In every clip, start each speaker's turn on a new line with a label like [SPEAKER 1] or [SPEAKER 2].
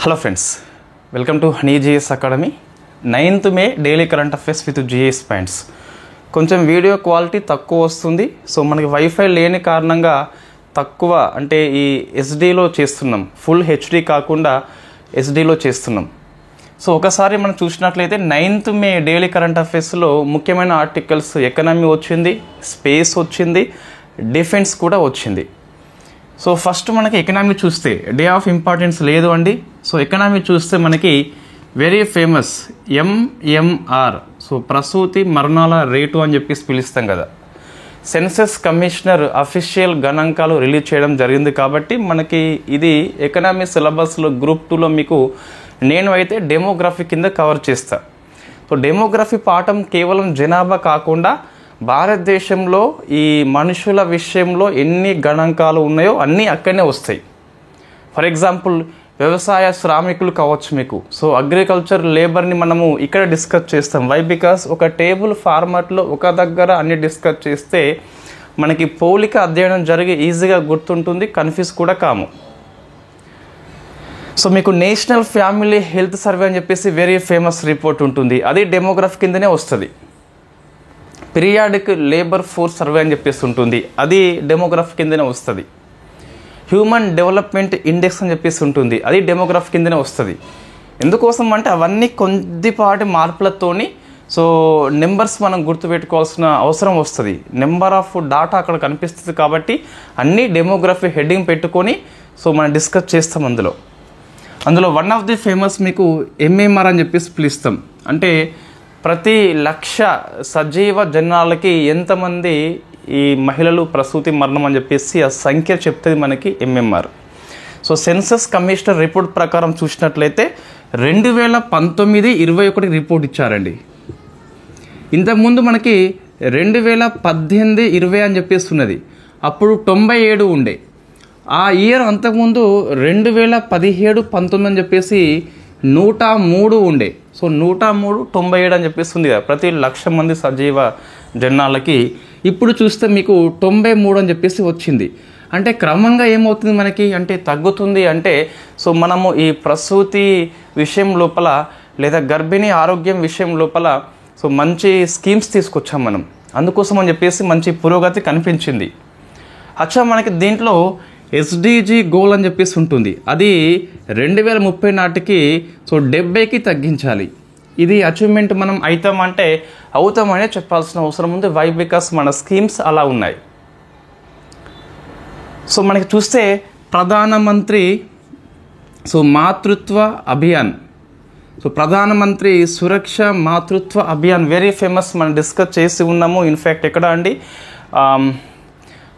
[SPEAKER 1] Hello friends, welcome to Honey GS Academy. 9th May daily current affairs with GS points. కొంచెం video quality తక్కువ వస్తుంది. So మనకి wifi లేని కారణంగా తక్కువ అంటే ఈ ఎస్డీలో చేస్తున్నాం, ఫుల్ హెచ్డీ కాకుండా ఎస్డీలో చేస్తున్నాం. సో ఒకసారి మనం చూసినట్లయితే 9th మే డైలీ కరెంట్ అఫైర్స్లో ముఖ్యమైన ఆర్టికల్స్ ఎకనామీ వచ్చింది, స్పేస్ వచ్చింది, డిఫెన్స్ కూడా వచ్చింది. సో ఫస్ట్ మనకి ఎకనామీ చూస్తే డే ఆఫ్ ఇంపార్టెన్స్ లేదు అండి. సో ఎకనామీ చూస్తే మనకి వెరీ ఫేమస్ ఎంఎంఆర్, సో ప్రసూతి మరణాల రేటు అని చెప్పేసి పిలుస్తాం కదా. సెన్సస్ కమిషనర్ అఫీషియల్ గణాంకాలు రిలీజ్ చేయడం జరిగింది కాబట్టి మనకి ఇది ఎకనామీ సిలబస్లో గ్రూప్ 2లో మీకు నేను అయితే డెమోగ్రఫీ కింద కవర్ చేస్తా. సో డెమోగ్రఫీ పాఠం కేవలం జనాభా కాకుండా భారతదేశంలో ఈ మనుషుల విషయంలో ఎన్ని గణాంకాలు ఉన్నాయో అన్నీ అక్కడనే వస్తాయి. ఫర్ ఎగ్జాంపుల్ వ్యవసాయ శ్రామికులు కావచ్చు మీకు. సో అగ్రికల్చర్ లేబర్ని మనము ఇక్కడ డిస్కస్ చేస్తాం. వై? బికాస్ ఒక టేబుల్ ఫార్మాట్లో ఒక దగ్గర అన్ని డిస్కస్ చేస్తే మనకి పోలిక అధ్యయనం జరిగి ఈజీగా గుర్తుంటుంది, కన్ఫ్యూజ్ కూడా కాము. సో మీకు నేషనల్ ఫ్యామిలీ హెల్త్ సర్వే అని చెప్పేసి వెరీ ఫేమస్ రిపోర్ట్ ఉంటుంది, అది డెమోగ్రఫీ కిందనే వస్తుంది. పీరియాడిక్ లేబర్ ఫోర్స్ సర్వే అని చెప్పేసి ఉంటుంది, అది డెమోగ్రఫీ కిందనే వస్తుంది. హ్యూమన్ డెవలప్మెంట్ ఇండెక్స్ అని చెప్పేసి ఉంటుంది, అది డెమోగ్రఫీ కిందనే వస్తుంది. ఎందుకోసం అంటే అవన్నీ కొద్దిపాటి మార్పులతోని సో నెంబర్స్ మనం గుర్తుపెట్టుకోవాల్సిన అవసరం వస్తుంది. నెంబర్ ఆఫ్ డాటా అక్కడ కనిపిస్తుంది కాబట్టి అన్నీ డెమోగ్రఫీ హెడ్డింగ్ పెట్టుకొని సో మనం డిస్కస్ చేస్తాం. అందులో వన్ ఆఫ్ ది ఫేమస్ మీకు ఎంఎంఆర్ అని చెప్పేసి పిలుస్తాం. అంటే ప్రతి 1,00,000 సజీవ జనాలకి ఎంతమంది ఈ మహిళలు ప్రసూతి మరణం అని చెప్పేసి ఆ సంఖ్య చెప్తుంది మనకి MMR. So census commissioner report ప్రకారం చూసినట్లయితే 2019-21 రిపోర్ట్ ఇచ్చారండి. ఇంతకుముందు మనకి 2018-20 అని చెప్పేసి ఉన్నది, అప్పుడు 97 ఉండే. ఆ ఇయర్ అంతకుముందు 2017-19 అని చెప్పేసి 103 ఉండే. సో 103, 97 అని చెప్పేసి ఉంది కదా ప్రతి 1,00,000 మంది సజీవ జనాలకి. ఇప్పుడు చూస్తే మీకు 93 అని చెప్పేసి వచ్చింది. అంటే క్రమంగా ఏమవుతుంది మనకి అంటే తగ్గుతుంది. అంటే సో మనము ఈ ప్రసూతి విషయం లోపల లేదా గర్భిణీ ఆరోగ్యం విషయం లోపల సో మంచి స్కీమ్స్ తీసుకొచ్చాం మనం, అందుకోసం అని చెప్పేసి మంచి పురోగతి కనిపించింది. అచ్చా మనకి దీంట్లో ఎస్డిజి గోల్ అని చెప్పేసి ఉంటుంది, అది 2030 నాటికి సో 70కి తగ్గించాలి. ఇది అచీవ్మెంట్ మనం అవుతామనే చెప్పాల్సిన అవసరం ఉంది. వై? బికాస్ మన స్కీమ్స్ అలా ఉన్నాయి. సో మనకి చూస్తే ప్రధానమంత్రి సో మాతృత్వ అభియాన్, సో ప్రధానమంత్రి సురక్ష మాతృత్వ అభియాన్ వెరీ ఫేమస్, మనం డిస్కస్ చేసి ఉన్నాము. ఇన్ఫ్యాక్ట్ ఎక్కడ అండి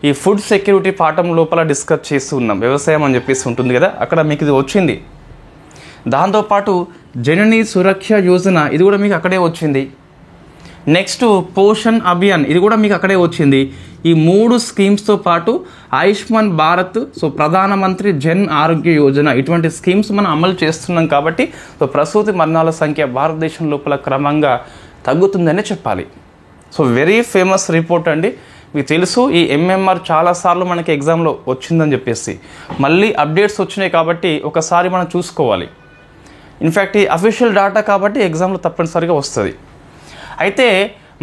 [SPEAKER 1] ఈ ఫుడ్ సెక్యూరిటీ పాఠం లోపల డిస్కస్ చేస్తూ ఉన్నాం. వ్యవసాయం అని చెప్పేసి ఉంటుంది కదా, అక్కడ మీకు ఇది వచ్చింది. దాంతోపాటు జననీ సురక్ష యోజన, ఇది కూడా మీకు అక్కడే వచ్చింది. నెక్స్ట్ పోషణ్ అభియాన్, ఇది కూడా మీకు అక్కడే వచ్చింది. ఈ 3 స్కీమ్స్తో పాటు ఆయుష్మాన్ భారత్, సో ప్రధానమంత్రి జన్ ఆరోగ్య యోజన, ఇటువంటి స్కీమ్స్ మనం అమలు చేస్తున్నాం కాబట్టి సో ప్రసూతి మరణాల సంఖ్య భారతదేశం లోపల క్రమంగా తగ్గుతుందనే చెప్పాలి. సో వెరీ ఫేమస్ రిపోర్ట్ అండి. మీకు తెలుసు ఈ ఎంఎంఆర్ చాలాసార్లు మనకి ఎగ్జామ్లో వచ్చిందని చెప్పేసి, మళ్ళీ అప్డేట్స్ వచ్చినాయి కాబట్టి ఒకసారి మనం చూసుకోవాలి. ఇన్ఫ్యాక్ట్ ఈ అఫీషియల్ డేటా కాబట్టి ఎగ్జామ్లో తప్పనిసరిగా వస్తుంది. అయితే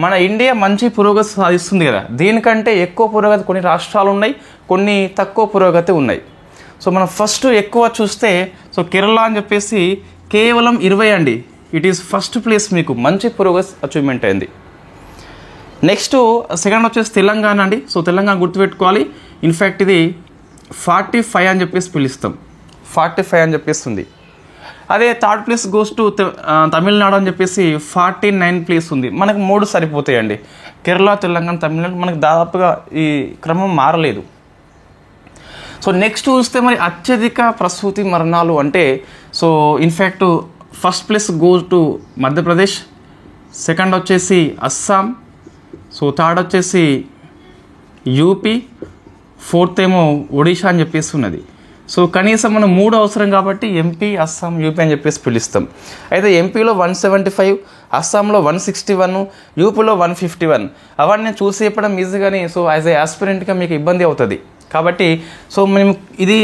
[SPEAKER 1] మన ఇండియా మంచి పురోగతి సాధిస్తుంది కదా, దీనికంటే ఎక్కువ పురోగతి కొన్ని రాష్ట్రాలు ఉన్నాయి, కొన్ని తక్కువ పురోగతి ఉన్నాయి. సో మనం ఫస్ట్ ఎక్కువ చూస్తే సో కేరళ అని చెప్పేసి కేవలం 20 అండి. ఇట్ ఈస్ ఫస్ట్ ప్లేస్, మీకు మంచి పురోగతి అచీవ్మెంట్ అయింది. నెక్స్ట్ సెకండ్ వచ్చేసి తెలంగాణ అండి. సో తెలంగాణ గుర్తుపెట్టుకోవాలి. ఇన్ఫ్యాక్ట్ ఇది 45 అని చెప్పేసి పిలుస్తాం, 45 అని చెప్పేసి ఉంది. అదే third place goes to Tamil Nadu అని చెప్పేసి 49 ప్లేస్ ఉంది. మనకు 3 సరిపోతాయండి, కేరళ, తెలంగాణ, తమిళనాడు. మనకు దాదాపుగా ఈ క్రమం మారలేదు. సో నెక్స్ట్ చూస్తే మరి అత్యధిక ప్రసూతి మరణాలు అంటే so in fact first place goes to Madhya Pradesh, second వచ్చేసి అస్సాం, సో థర్డ్ వచ్చేసి యూపీ, ఫోర్త్ ఏమో ఒడిషా అని చెప్పేసి ఉన్నది. సో కనీసం మనం 3 అవసరం కాబట్టి ఎంపీ, అస్సాం, యూపీ అని చెప్పేసి పిలుస్తాం. అయితే ఎంపీలో 175, అస్సాంలో 161, యూపీలో 151. అవన్నీ చూసి చెప్పడం ఈజీ, కానీ సో యాజ్ ఏ ఆస్పిరెంట్గా మీకు ఇబ్బంది అవుతుంది. కాబట్టి సో మేము ఇది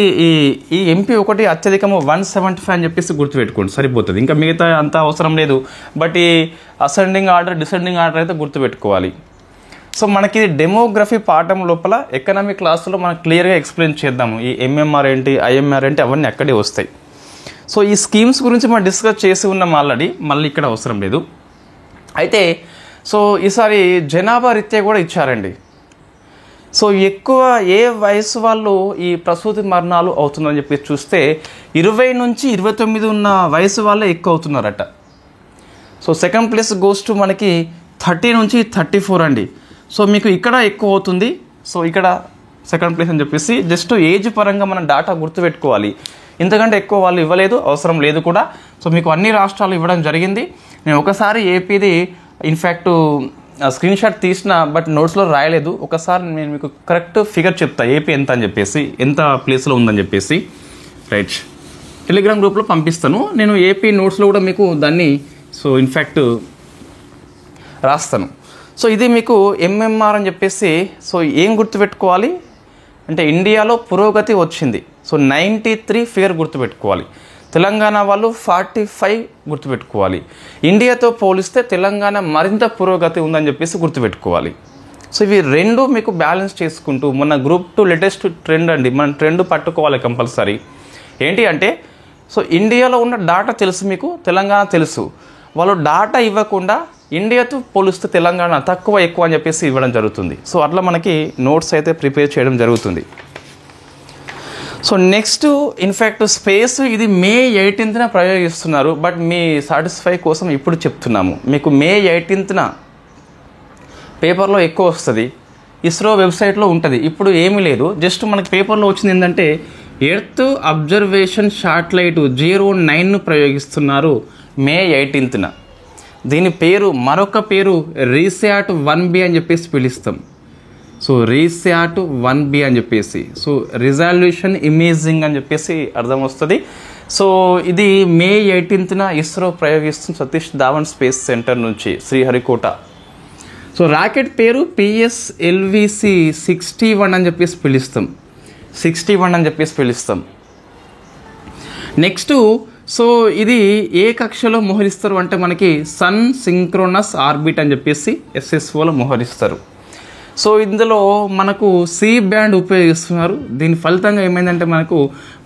[SPEAKER 1] ఈ ఎంపీ ఒకటి అత్యధికము 175 అని చెప్పేసి గుర్తుపెట్టుకోండి, సరిపోతుంది. ఇంకా మిగతా అంత అవసరం లేదు. బట్ ఈ అసెండింగ్ ఆర్డర్ డిసెండింగ్ ఆర్డర్ అయితే గుర్తుపెట్టుకోవాలి. సో మనకి డెమోగ్రఫీ పాఠం లోపల ఎకనామిక్ క్లాసులో మనం క్లియర్గా ఎక్స్ప్లెయిన్ చేద్దాము. ఈ ఎంఎంఆర్ ఏంటి, ఐఎంఆర్ ఏంటి, అవన్నీ అక్కడే వస్తాయి. సో ఈ స్కీమ్స్ గురించి మనం డిస్కస్ చేసి ఉన్నాం ఆల్రెడీ, మళ్ళీ ఇక్కడ అవసరం లేదు. అయితే సో ఈసారి జనాభా రీత్యా కూడా ఇచ్చారండి. సో ఎక్కువ ఏ వయసు వాళ్ళు ఈ ప్రసూతి మరణాలు అవుతుందని చెప్పి చూస్తే 20 నుంచి 29 ఉన్న వయసు వాళ్ళే ఎక్కువ అవుతున్నారట. So second place goes to మనకి 30 నుంచి 34 అండి. సో మీకు ఇక్కడ ఎక్కువ అవుతుంది. సో ఇక్కడ సెకండ్ ప్లేస్ అని చెప్పేసి జస్ట్ ఏజ్ పరంగా మనం డాటా గుర్తుపెట్టుకోవాలి. ఇంతకంటే ఎక్కువ వాళ్ళు ఇవ్వలేదు, అవసరం లేదు కూడా. సో మీకు అన్ని రాష్ట్రాలు ఇవ్వడం జరిగింది. నేను ఒకసారి ఏపీది ఇన్ఫ్యాక్ట్ స్క్రీన్ షాట్ తీసిన, బట్ నోట్స్లో రాయలేదు. ఒకసారి నేను మీకు కరెక్ట్ ఫిగర్ చెప్తా ఏపీ ఎంత అని చెప్పేసి, ఎంత ప్లేస్లో ఉందని చెప్పేసి. రైట్, టెలిగ్రామ్ గ్రూప్లో పంపిస్తాను నేను. ఏపీ నోట్స్లో కూడా మీకు దాన్ని సో ఇన్ఫ్యాక్ట్ రాస్తాను. సో ఇది మీకు ఎంఎంఆర్ అని చెప్పేసి. సో ఏం గుర్తుపెట్టుకోవాలి అంటే ఇండియాలో పురోగతి వచ్చింది. సో 93 ఫిగర్ గుర్తుపెట్టుకోవాలి. తెలంగాణ వాళ్ళు 45 గుర్తుపెట్టుకోవాలి. ఇండియాతో పోలిస్తే తెలంగాణ మరింత పురోగతి ఉందని చెప్పేసి గుర్తుపెట్టుకోవాలి. సో ఇవి రెండు మీకు బ్యాలెన్స్ చేసుకుంటూ మన గ్రూప్ 2 లేటెస్ట్ ట్రెండ్ అండి, మనం ట్రెండ్ పట్టుకోవాలి కంపల్సరీ. ఏంటి అంటే సో ఇండియాలో ఉన్న డాటా తెలుసు మీకు, తెలంగాణ తెలుసు. వాళ్ళు డాటా ఇవ్వకుండా ఇండియాతో పోలిస్తే తెలంగాణ తక్కువ ఎక్కువ అని చెప్పేసి ఇవ్వడం జరుగుతుంది. సో అట్లా మనకి నోట్స్ అయితే ప్రిపేర్ చేయడం జరుగుతుంది. సో నెక్స్ట్ ఇన్ఫ్యాక్ట్ స్పేస్ ఇది May 18న ప్రయోగిస్తున్నారు. బట్ మీ సాటిస్ఫై కోసం ఇప్పుడు చెప్తున్నాము. మీకు May 18న పేపర్లో ఎక్కువ వస్తుంది, ఇస్రో వెబ్సైట్లో ఉంటుంది. ఇప్పుడు ఏమీ లేదు, జస్ట్ మనకి పేపర్లో వచ్చింది ఏంటంటే ఎర్త్ అబ్జర్వేషన్ శాటిలైట్ 09ను ప్రయోగిస్తున్నారు May 18న. దీని పేరు మరొక పేరు రీశాట్ 1B అని చెప్పేసి పిలుస్తాం. సో రీశాట్ 1B అని చెప్పేసి, సో రిజల్యూషన్ ఇమేజింగ్ అని చెప్పేసి అర్థం వస్తుంది. సో ఇది May 18న ఇస్రో ప్రయోగిస్తుంది సతీష్ ధావన్ స్పేస్ సెంటర్ నుంచి శ్రీహరికోట. సో రాకెట్ పేరు PSLV-C 61 అని చెప్పేసి పిలుస్తాం. 61 అని చెప్పేసి పిలుస్తాం. నెక్స్ట్ సో ఇది ఏ కక్షలో మోహరిస్తారు అంటే మనకి సన్ సింక్రోనస్ ఆర్బిట్ అని చెప్పేసి SSOలో మోహరిస్తారు. సో ఇందులో మనకు C బ్యాండ్ ఉపయోగిస్తున్నారు. దీని ఫలితంగా ఏమైందంటే మనకు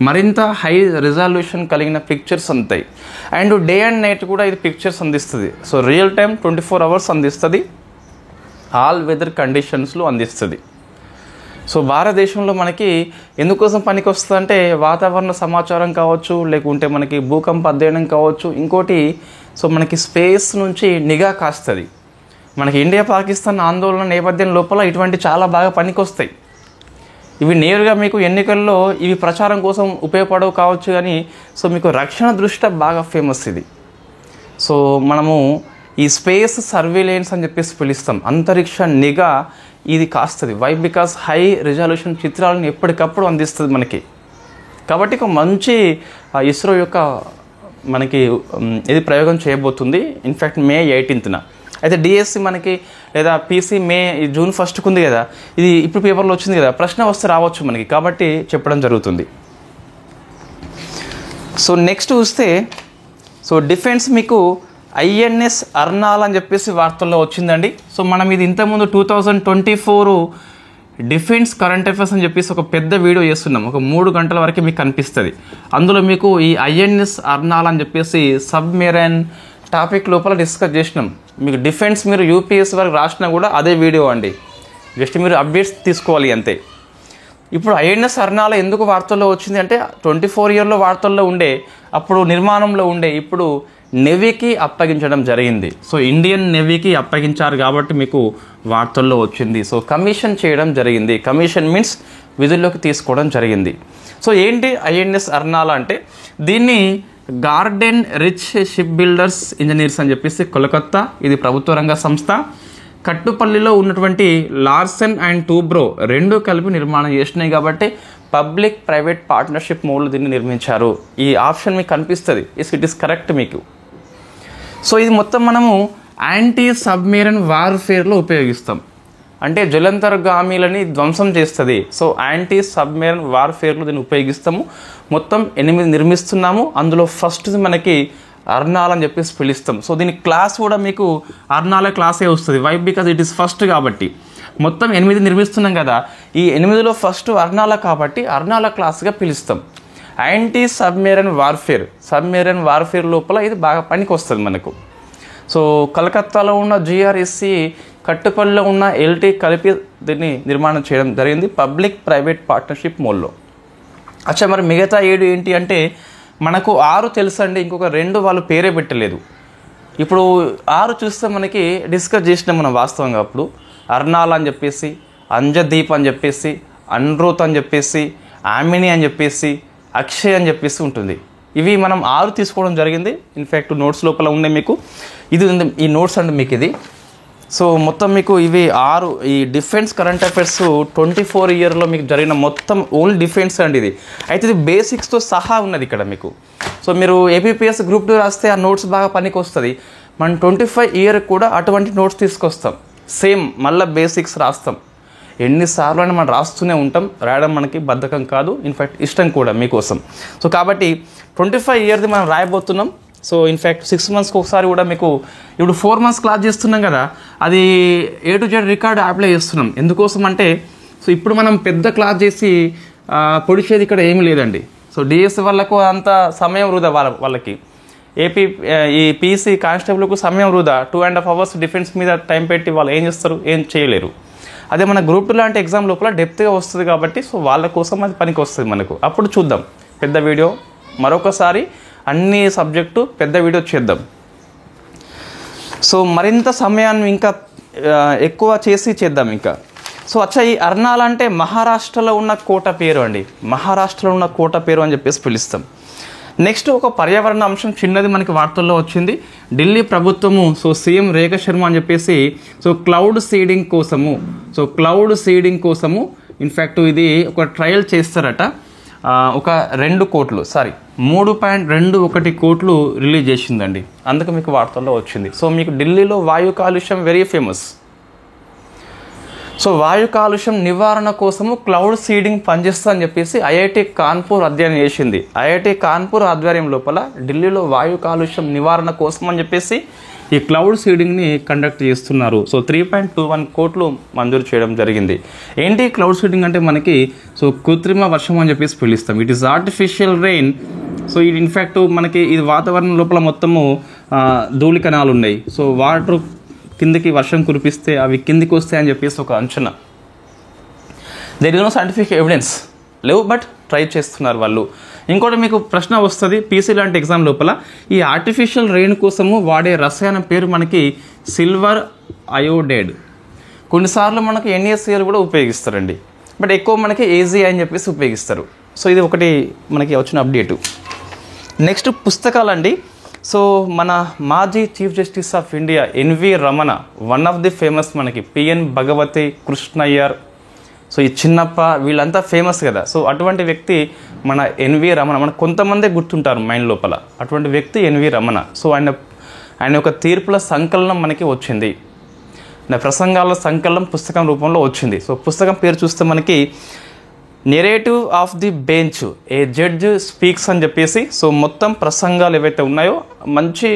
[SPEAKER 1] మరింత హై రిజల్యూషన్ కలిగిన పిక్చర్స్ అందుతాయి. అండ్ డే అండ్ నైట్ కూడా ఇది పిక్చర్స్ అందిస్తుంది. సో రియల్ టైం 24 అవర్స్ అందిస్తుంది, ఆల్ వెదర్ కండిషన్స్లో అందిస్తుంది. సో భారతదేశంలో మనకి ఎందుకోసం పనికి వస్తుంది అంటే వాతావరణ సమాచారం కావచ్చు, లేకుంటే మనకి భూకంప అధ్యయనం కావచ్చు, ఇంకోటి సో మనకి స్పేస్ నుంచి నిఘా కాస్తుంది. మనకి ఇండియా పాకిస్తాన్ ఆందోళన నేపథ్యం లోపల ఇటువంటి చాలా బాగా పనికి వస్తాయి. ఇవి నేరుగా మీకు ఎన్నికల్లో ఇవి ప్రచారం కోసం ఉపయోగపడవు కావచ్చు, కానీ సో మీకు రక్షణ దృష్ట్యా బాగా ఫేమస్ ఇది. సో మనము ఈ స్పేస్ సర్వేలెన్స్ అని చెప్పేసి పిలుస్తాం, అంతరిక్ష నిఘా ఇది కాస్తుంది. వై బికాస్ హై రిజల్యూషన్ చిత్రాలను ఎప్పటికప్పుడు అందిస్తుంది మనకి. కాబట్టి ఒక మంచి ఇస్రో యొక్క మనకి ఇది ప్రయోగం చేయబోతుంది ఇన్ఫ్యాక్ట్ May 18న. అయితే డిఎస్సి మనకి లేదా పీసీ జూన్ 1కు ఉంది కదా, ఇది ఇప్పుడు పేపర్లో వచ్చింది కదా, ప్రశ్న వస్తే రావచ్చు మనకి, కాబట్టి చెప్పడం జరుగుతుంది. సో నెక్స్ట్ చూస్తే సో డిఫెన్స్ మీకు INS అర్నాల్ అని చెప్పేసి వార్తల్లో వచ్చిందండి. సో మనం ఇది ఇంతకుముందు 2024 డిఫెన్స్ కరెంట్ అఫైర్స్ అని చెప్పేసి ఒక పెద్ద వీడియో చేస్తున్నాం, ఒక 3 గంటల వరకు మీకు కనిపిస్తుంది. అందులో మీకు ఈ INS అర్నాల్ అని చెప్పేసి సబ్మెరైన్ టాపిక్ లోపల డిస్కస్ చేసినాం. మీకు డిఫెన్స్ మీరు UPSC వరకు రాసినా కూడా అదే వీడియో అండి, జస్ట్ మీరు అప్డేట్స్ తీసుకోవాలి అంతే. ఇప్పుడు INS అర్నాల్ ఎందుకు వార్తల్లో వచ్చింది అంటే 24 ఇయర్లో వార్తల్లో ఉండే, అప్పుడు నిర్మాణంలో ఉండే, ఇప్పుడు నేవీకి అప్పగించడం జరిగింది. సో ఇండియన్ నేవీకి అప్పగించారు కాబట్టి మీకు వార్తల్లో వచ్చింది. సో కమిషన్ చేయడం జరిగింది. కమిషన్ మీన్స్ విధుల్లోకి తీసుకోవడం జరిగింది. సో ఏంటి INS అర్నాల్ అంటే దీన్ని garden reach ship builders engineers అని చెప్పేసి కోల్కత్తా, ఇది ప్రభుత్వ రంగ సంస్థ. కట్టుపల్లిలో ఉన్నటువంటి లార్సెన్ అండ్ టూబ్రో రెండు కలిపి నిర్మాణం చేసినాయి కాబట్టి పబ్లిక్ ప్రైవేట్ పార్ట్నర్షిప్ మోడ్లో దీన్ని నిర్మించారు. ఈ ఆప్షన్ మీకు కనిపిస్తుంది, ఇట్ ఈస్ కరెక్ట్ మీకు. సో ఇది మొత్తం మనము యాంటీ సబ్మెరైన్ వార్ఫేర్లో ఉపయోగిస్తాం. అంటే జలంతర్గామీలని ధ్వంసం చేస్తుంది. సో యాంటీ సబ్మెరైన్ వార్ఫేర్లో దీన్ని ఉపయోగిస్తాము. మొత్తం 8 నిర్మిస్తున్నాము. అందులో ఫస్ట్ మనకి అర్నాల్ అని చెప్పేసి పిలుస్తాం. సో దీని క్లాస్ కూడా మీకు అర్నాల క్లాసే వస్తుంది. Why? Because it is first కాబట్టి. మొత్తం 8 నిర్మిస్తున్నాం కదా, ఈ 8లో ఫస్ట్ అర్నాల కాబట్టి అర్నాల క్లాస్గా పిలుస్తాం. యాంటీ సబ్మెరైన్ వార్ఫేర్ లోపల ఇది బాగా పనికి వస్తుంది మనకు. సో కలకత్తాలో ఉన్న GRSC, కట్టుపల్లిలో ఉన్న LT కలిపి దీన్ని నిర్మాణం చేయడం జరిగింది పబ్లిక్ ప్రైవేట్ పార్ట్నర్షిప్ మోడ్లో. అచ్చా, మరి మిగతా 7 ఏంటి అంటే మనకు 6 తెలుసండి, ఇంకొక 2 వాళ్ళు పేరే పెట్టలేదు. ఇప్పుడు 6 చూస్తే మనకి డిస్కస్ చేసినాం మనం వాస్తవంగా. అప్పుడు అర్నాల్ అని చెప్పేసి, అంజదీప్ అని చెప్పేసి, అన్రోత్ అని చెప్పేసి, ఆమిని అని చెప్పేసి, అక్షయ్ అని చెప్పేసి ఉంటుంది. ఇవి మనం 6 తీసుకోవడం జరిగింది. ఇన్ఫ్యాక్ట్ నోట్స్ లోపల ఉన్నాయి మీకు. ఇది ఈ నోట్స్ అండి మీకు ఇది. సో మొత్తం మీకు ఇవి 6 ఈ డిఫెన్స్ కరెంట్ అఫైర్స్ 24 ఇయర్లో మీకు జరిగిన మొత్తం ఓన్లీ డిఫెన్స్ అండి ఇది. అయితే ఇది బేసిక్స్తో సహా ఉన్నది ఇక్కడ మీకు. సో మీరు APPS గ్రూప్ 2 రాస్తే ఆ నోట్స్ బాగా పనికి వస్తుంది. మనం 25 ఇయర్ కూడా అటువంటి నోట్స్ తీసుకొస్తాం. సేమ్ మళ్ళీ బేసిక్స్ రాస్తాం. ఎన్నిసార్లు అని మనం రాస్తూనే ఉంటాం. రాయడం మనకి బద్ధకం కాదు, ఇన్ఫ్యాక్ట్ ఇష్టం కూడా మీకోసం. సో కాబట్టి 25 ఇయర్ది మనం రాయబోతున్నాం. సో ఇన్ఫ్యాక్ట్ 6 మంత్స్కి ఒకసారి కూడా మీకు ఇప్పుడు 4 మంత్స్ క్లాస్ చేస్తున్నాం కదా, అది A to Z record apply చేస్తున్నాం. ఎందుకోసం అంటే సో ఇప్పుడు మనం పెద్ద క్లాస్ చేసి పొడిచేది ఇక్కడ ఏమీ లేదండి. సో DS వాళ్ళకు అంత సమయం వృధా, వాళ్ళకి ఈ PC కానిస్టేబుల్కు సమయం వృధా. 2.5 hours డిఫెన్స్ మీద టైం పెట్టి వాళ్ళు ఏం చేస్తారు? ఏం చేయలేరు. అదే మన గ్రూప్ 2 లాంటి ఎగ్జామ్ లోపల డెప్త్గా వస్తుంది కాబట్టి సో వాళ్ళ కోసం అది పనికి వస్తుంది మనకు. అప్పుడు చూద్దాం పెద్ద వీడియో, మరొకసారి అన్ని సబ్జెక్టు పెద్ద వీడియో చేద్దాం. సో మరింత సమయాన్ని ఇంకా ఎక్కువ చేద్దాం ఇంకా. సో అచ్చా, ఈ అర్నాల్ అంటే మహారాష్ట్రలో ఉన్న కోట పేరు అండి. మహారాష్ట్రలో ఉన్న కోట పేరు అని చెప్పేసి పిలుస్తాం. నెక్స్ట్ ఒక పర్యావరణ అంశం చిన్నది మనకి వార్తల్లో వచ్చింది. ఢిల్లీ ప్రభుత్వము సీఎం రేఖా శర్మ అని చెప్పేసి క్లౌడ్ సీడింగ్ కోసము ఇన్ఫ్యాక్ట్ ఇది ఒక ట్రయల్ చేస్తారట. ఒక 3.21 కోట్లు రిలీజ్ చేసిందండి. అందుకు మీకు వార్తల్లో వచ్చింది. సో మీకు ఢిల్లీలో వాయు కాలుష్యం వెరీ ఫేమస్. సో వాయు కాలుష్యం నివారణ కోసము క్లౌడ్ సీడింగ్ పనిచేస్తా అని చెప్పేసి IIT కాన్పూర్ అధ్యయనం చేసింది. IIT కాన్పూర్ ఆధ్వర్యం లోపల ఢిల్లీలో వాయు కాలుష్యం నివారణ కోసం అని చెప్పేసి ఈ క్లౌడ్ సీడింగ్ని కండక్ట్ చేస్తున్నారు. సో 3.21 కోట్లు మంజూరు చేయడం జరిగింది. ఏంటి క్లౌడ్ సీడింగ్ అంటే మనకి కృత్రిమ వర్షం అని చెప్పేసి పిలుస్తాం. It is artificial rain. So ఇది ఇన్ఫ్యాక్ట్ మనకి ఇది వాతావరణం లోపల మొత్తము ధూళి కణాలు ఉన్నాయి. సో వాటర్ కిందకి వర్షం కురిపిస్తే అవి కిందికి వస్తాయని చెప్పేసి ఒక అంచనా. There is no scientific evidence లేవు, బట్ ట్రై చేస్తున్నారు వాళ్ళు. ఇంకోటి మీకు ప్రశ్న వస్తుంది PC లాంటి ఎగ్జామ్ లోపల, ఈ ఆర్టిఫిషియల్ రెయిన్ కోసము వాడే రసాయనం పేరు మనకి సిల్వర్ అయోడైడ్. కొన్నిసార్లు మనకి NaCl కూడా ఉపయోగిస్తారండి, బట్ ఎక్కువ మనకి AgI అని చెప్పేసి ఉపయోగిస్తారు. సో ఇది ఒకటి మనకి వచ్చిన అప్డేటు. నెక్స్ట్ పుస్తకాలండి. సో మన మాజీ chief justice of India NV Ramana, one of the famous మనకి PN భగవతి, కృష్ణయ్యర్, సో ఈ చిన్నప్ప వీళ్ళంతా ఫేమస్ కదా. సో అటువంటి వ్యక్తి మన NV రమణ. మన కొంతమందే గుర్తుంటారు మైండ్ లోపల. అటువంటి వ్యక్తి NV రమణ. సో ఆయన యొక్క తీర్పుల సంకలనం మనకి వచ్చింది. ప్రసంగాల సంకలనం పుస్తకం రూపంలో వచ్చింది. సో పుస్తకం పేరు చూస్తే మనకి narrative of the bench, A judge speaks అని చెప్పేసి. సో మొత్తం ప్రసంగాలు ఏవైతే ఉన్నాయో మంచి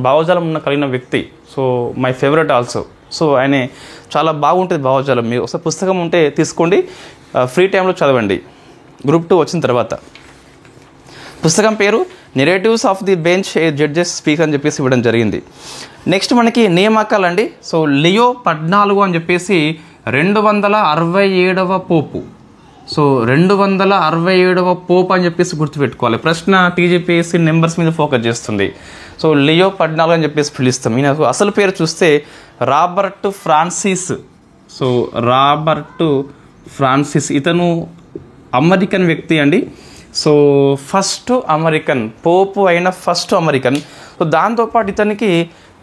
[SPEAKER 1] భావజాలం కలిగిన వ్యక్తి. So my favourite also. So ఆయన చాలా బాగుంటుంది భావజాలం. మీరు ఒకసారి పుస్తకం ఉంటే తీసుకోండి, ఫ్రీ టైంలో చదవండి గ్రూప్ 2 వచ్చిన తర్వాత. పుస్తకం పేరు narratives of the bench, A judges speak అని చెప్పేసి ఇవ్వడం జరిగింది. నెక్స్ట్ మనకి నియామకాలండి. సో లియో 14 అని చెప్పేసి 267వ పోపు. సో 267వ పోప్ అని చెప్పేసి గుర్తుపెట్టుకోవాలి. ప్రశ్న TGPSC నెంబర్స్ మీద ఫోకస్ చేస్తుంది. సో లియో 14 అని చెప్పేసి పిలుస్తాం. ఈయన అసలు పేరు చూస్తే Robert Francis. So Robert Francis ఇతను అమెరికన్ వ్యక్తి అండి. సో ఫస్ట్ అమెరికన్ పోపు అయిన ఫస్ట్ అమెరికన్. సో దాంతోపాటు ఇతనికి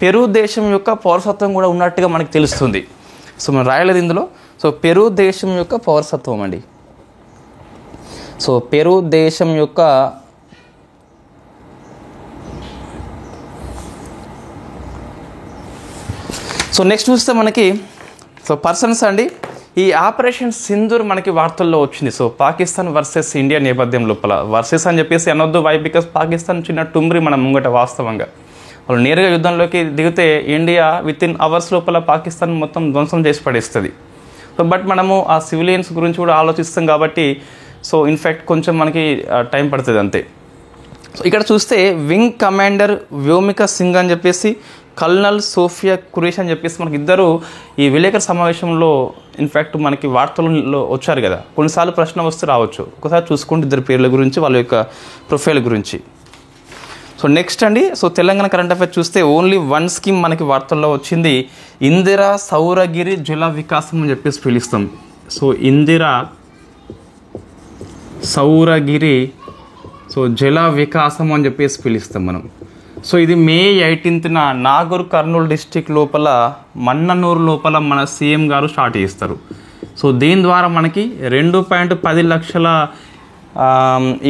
[SPEAKER 1] పెరు దేశం యొక్క పౌరసత్వం కూడా ఉన్నట్టుగా మనకు తెలుస్తుంది. సో మనం రాయలేదు ఇందులో. సో పెరు దేశం యొక్క పౌరసత్వం అండి. సో పెరు దేశం యొక్క సో నెక్స్ట్ చూస్తే మనకి సో పర్సన్స్ అండి, ఈ ఆపరేషన్ సింధూర్ మనకి వార్తల్లో వచ్చింది. సో పాకిస్తాన్ వర్సెస్ ఇండియా నేపథ్యం లోపల, వర్సెస్ అని చెప్పేసి అనొద్దు, వై బికాస్ పాకిస్తాన్ చిన్న టుమ్రి మన ముంగట. వాస్తవంగా వాళ్ళు నేరుగా యుద్ధంలోకి దిగితే ఇండియా వితిన్ అవర్స్ లోపల పాకిస్తాన్ మొత్తం ధ్వంసం చేసి పడేస్తుంది. సో బట్ మనము ఆ సివిలియన్స్ గురించి కూడా ఆలోచిస్తాం కాబట్టి సో ఇన్ఫ్యాక్ట్ కొంచెం మనకి టైం పడుతుంది అంతే. సో ఇక్కడ చూస్తే వింగ్ కమాండర్ వ్యోమిక సింగ్ అని చెప్పేసి కల్నల్ సోఫియా కురేష్ అని చెప్పేసి మనకి ఇద్దరు ఈ విలేకరు సమావేశంలో ఇన్ఫ్యాక్ట్ మనకి వార్తల్లో వచ్చారు కదా. కొన్నిసార్లు ప్రశ్న వస్తే రావచ్చు, ఒకసారి చూసుకుంటే ఇద్దరు పేర్ల గురించి, వాళ్ళ యొక్క ప్రొఫైల్ గురించి. సో నెక్స్ట్ అండి, సో తెలంగాణ కరెంట్ అఫైర్స్ చూస్తే ఓన్లీ వన్ స్కీమ్ మనకి వార్తల్లో వచ్చింది, ఇందిరా సౌరగిరి జల వికాసం అని చెప్పేసి పిలుస్తాం. సో ఇందిరా సౌరగిరి సో జల వికాసం అని చెప్పేసి పిలుస్తాం మనం. సో ఇది May 18th Nagur Kurnool district లోపల మన్ననూరు లోపల మన సీఎం గారు స్టార్ట్ చేస్తారు. సో దీని ద్వారా మనకి 2.10 లక్షల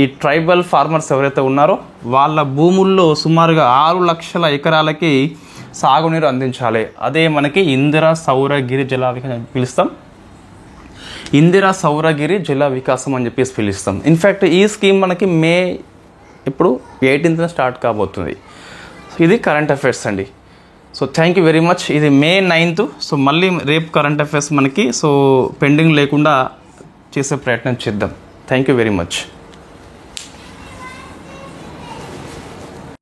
[SPEAKER 1] ఈ ట్రైబల్ ఫార్మర్స్ ఎవరైతే ఉన్నారో వాళ్ళ భూముల్లో సుమారుగా 6 లక్షల ఎకరాలకి సాగునీరు అందించాలి. అదే మనకి ఇందిరా సౌరగిరి జల వికాసం పిలుస్తాం, ఇందిరా సౌరగిరి జల వికాసం అని చెప్పేసి పిలుస్తాం. ఇన్ఫ్యాక్ట్ ఈ స్కీమ్ మనకి May 18th స్టార్ట్ కాబోతుంది. ఇది కరెంట్ అఫైర్స్ అండి. So thank you very much. ఇది May 9th. సో మళ్ళీ రేపు కరెంట్ అఫైర్స్ మనకి సో పెండింగ్ లేకుండా చేసే ప్రయత్నం చేద్దాం. Thank you very much.